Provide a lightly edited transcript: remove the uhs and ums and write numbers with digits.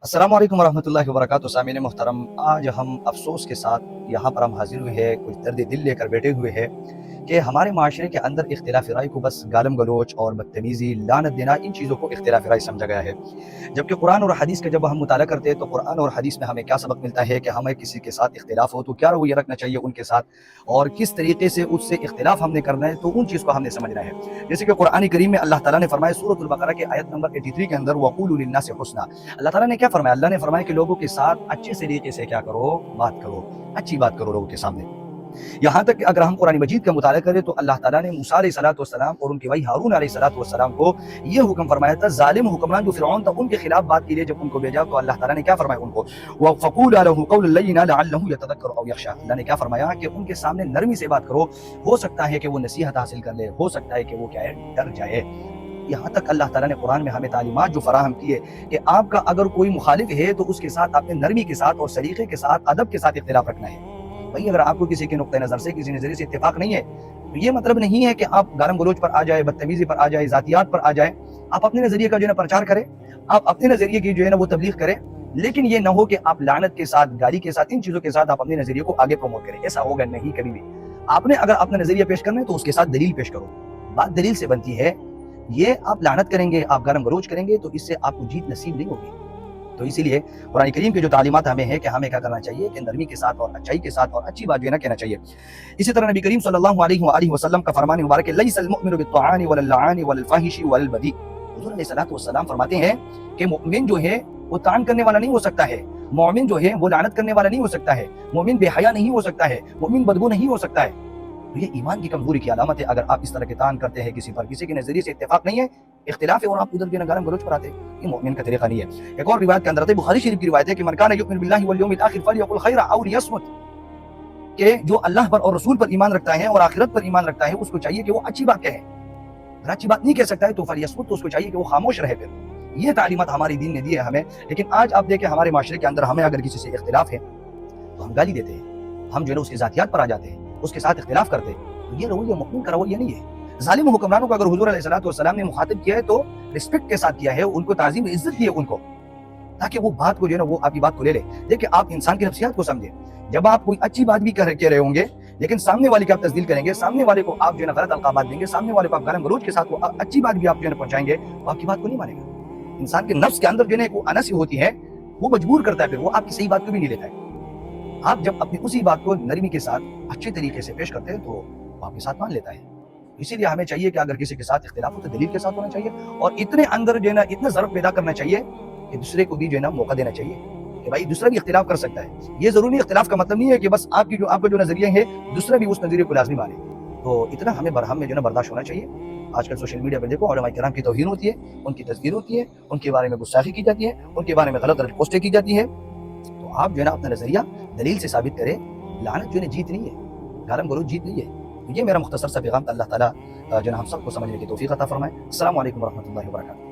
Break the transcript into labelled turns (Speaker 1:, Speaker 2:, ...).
Speaker 1: अस्सलाम वालेकुम वरहमतुल्लाहि वबरकातुहू। सामीन मोहतरम, आज हम अफसोस के साथ यहाँ पर हम हाजिर हुए हैं, कुछ दर्द दिल लेकर बैठे हुए हैं कि हमारे माशरे के अंदर इख्तिलाफ राय को बस गालम गलोच और बदतमीज़ी, लानत देना, इन चीज़ों को इख्तिलाफ राय समझा गया है। जबकि कुरान और हदीस का जब हम मुताला करते हैं तो कुरान और हदीस में हमें क्या सबक मिलता है कि हमें किसी के साथ इख्तिलाफ हो तो क्या रवैया रखना चाहिए उनके साथ, और किस तरीके से उससे इख्तिलाफ हमने करना है, तो उन चीज़ को हमने समझना है। जैसे कि कुरान करीम में अल्लाह ताला ने फरमाया सूरतुल बकरा के आयत नंबर 83 के अंदर, वक़ूलू लिन्नासि हुस्ना। अल्लाह ताला ने क्या फरमाया? अल्लाह ने फरमाया कि लोगों के साथ अच्छे तरीके से क्या करो, बात करो, अच्छी बात करो लोगों के सामने। यहाँ तक कि अगर हम कुरान मजीद का मुताला करें तो अल्लाह ताला ने मूसा अलैहिस्सलाम और उनके भाई हारून अलैहिस्सलाम को ये हुक्म फरमाया था, जालिम हुक्मरान जो फिरौन था उनके खिलाफ बात के लिए जब उनको भेजा तो अल्लाह ताला ने क्या फरमाया उनको, वक़ूला लहू कौलन लय्यिना लअल्लहु यतज़क्करु औ यख़शा। अल्लाह ने क्या फरमाया कि उनके सामने नरमी से बात करो, हो सकता है कि वो नसीहत हासिल कर ले, हो सकता है कि वो क्या है, डर जाए। यहाँ तक अल्लाह ताला ने कुरान में हमें तालीमात जो फराहम की है कि आपका अगर कोई मुखालिफ है तो उसके साथ आपने नरमी के साथ और सलीके के साथ, अदब के साथ इख्तिलाफ रखना है। भाई अगर आपको किसी के नुक्ता नज़र से, किसी नज़रिए से इत्तेफाक नहीं है तो ये मतलब नहीं है कि आप गालम गलोच पर आ जाए, बदतमीजी पर आ जाए, जातियात पर आ जाए। आप अपने नज़रिए का जो है ना प्रचार करें, आप अपने नज़रिए की जो है ना वो तबलीग करें, लेकिन ये ना हो कि आप लानत के साथ, गाली के साथ, इन चीज़ों के साथ आप अपने नज़रिए को आगे प्रमोट करें। ऐसा होगा नहीं कभी भी। आपने अगर अपना नज़रिया पेश करना है तो उसके साथ दलील पेश करो। बात दलील से बनती है। ये आप लानत करेंगे, आप गालम गलोच करेंगे तो इससे आपको जीत नसीब नहीं होगी। तो इसीलिए कुरान करीम की जो तालीमात हमें है कि हमें क्या करना चाहिए कि नरमी के साथ और अच्छाई के साथ और अच्छी बात जो है ना कहना चाहिए। इसी तरह नबी करीम सल्लल्लाहु अलैहि वसल्लम का फरमान मुबारक है, लैसल मुमिनु बित्तआनी वलल लआनी वलल फाहिशी वलल बदी। हुजूर अलैहिस्सलातु वस्सलाम फरमाते हैं कि मुमिन जो है वो तान करने वाला नहीं हो सकता है, मोमिन जो है वो लानत करने वाला नहीं हो सकता है, मोमिन बेहया नहीं हो सकता है, मोमिन बदबू नहीं हो सकता है। तो ये ईमान की कमजोरी की अलामत है अगर आप इस तरह के तान करते हैं किसी पर, किसी के नजरिए से इत्तेफाक नहीं है, इख्तिलाफ है, और आप उधर के गालम गलोच पर आते हैं। ये मोमिन का तरीका नहीं है। एक और रिवायत के अंदर है, बुखारी शरीफ की रिवायत है कि मन कान युमिनु बिल्लाहि वल यौमिल आखिर फलयकुल खैरा औ लियस्मुत। कि जो अल्लाह पर और रसूल पर ईमान रखता है और आखिरत पर ईमान रखता है उसको चाहिए कि वो अच्छी बात कहे। अगर अच्छी बात नहीं कह सकता है तो फलयस्मुत, तो उसको चाहिए कि वो खामोश रहे। फिर ये तालीमत हमारी दीन ने दी है हमें। लेकिन आज आप देखें हमारे माशरे के अंदर हमें अगर किसी से इख्तिलाफ है तो हम गाली देते हैं, हम जो है ना उसकी जातियात पर आ जाते हैं, उसके साथ इख्तिलाफ करते हैं। तो ये रवैया मुमिन का रवैया नहीं है। जालिम हुक्मरानों को अगर हुजूर अलैहिस्सलातु वस्सलाम ने मुखातिब किया है तो रिस्पेक्ट के साथ किया है, उनको ताज़ीम इज्जत दी है उनको, ताकि वो बात को जो है ना वो आपकी बात को ले ले। देखिए आप इंसान की नफ्सियात को समझे। जब आप कोई अच्छी बात भी कह रहे होंगे लेकिन सामने वाले की आप तस्दील करेंगे, सामने वाले को आप जो है ना गलत अलकाबात देंगे, सामने वाले को आप गालम गलोच के साथ वो अच्छी बात भी आप जो है ना पहुंचाएंगे, तो आपकी बात को नहीं मानेगा। इंसान के नफ्स के अंदर जो है ना वो अनसी होती है, वो मजबूर करता है, फिर वो आपकी सही बात को भी नहीं लेता है। आप जब अपनी उसी बात को नरमी के साथ अच्छे तरीके से पेश करते हैं तो वो आपके साथ मान लेता है। इसीलिए हमें चाहिए कि अगर किसी के साथ इख्तिलाफ हो तो दलील के साथ होना चाहिए, और इतने अंदर जो है ना इतना ज़र्फ पैदा करना चाहिए कि दूसरे को भी जो है ना मौका देना चाहिए कि भाई दूसरा भी इख्तिलाफ कर सकता है। ये ज़रूरी नहीं, इख्तिलाफ का मतलब नहीं है कि बस आपका जो नज़रिया है दूसरा भी उस नज़रिए को लाज़मी माने। तो इतना हमें बरहम में जो है ना बर्दाश्त होना चाहिए। आजकल सोशल मीडिया पर देखो उलमा किराम की तौहीन होती है, उनकी तस्वीर होती है, उनके बारे में गुस्ताखी की जाती है, उनके बारे में गलत गलत पोस्टें की जाती है। तो आप जो है ना अपना नज़रिया दलील से साबित करें। लानत जो है जीत नहीं है, गालम गलोच जीत नहीं है। तो ये मेरा मुख्तसर सा पैगाम था। अल्लाह ताला जो है हम सबको समझने की तौफीक अता फरमाए। अस्सलामु अलैकुम वरहमतुल्लाहि वबरकातुहू।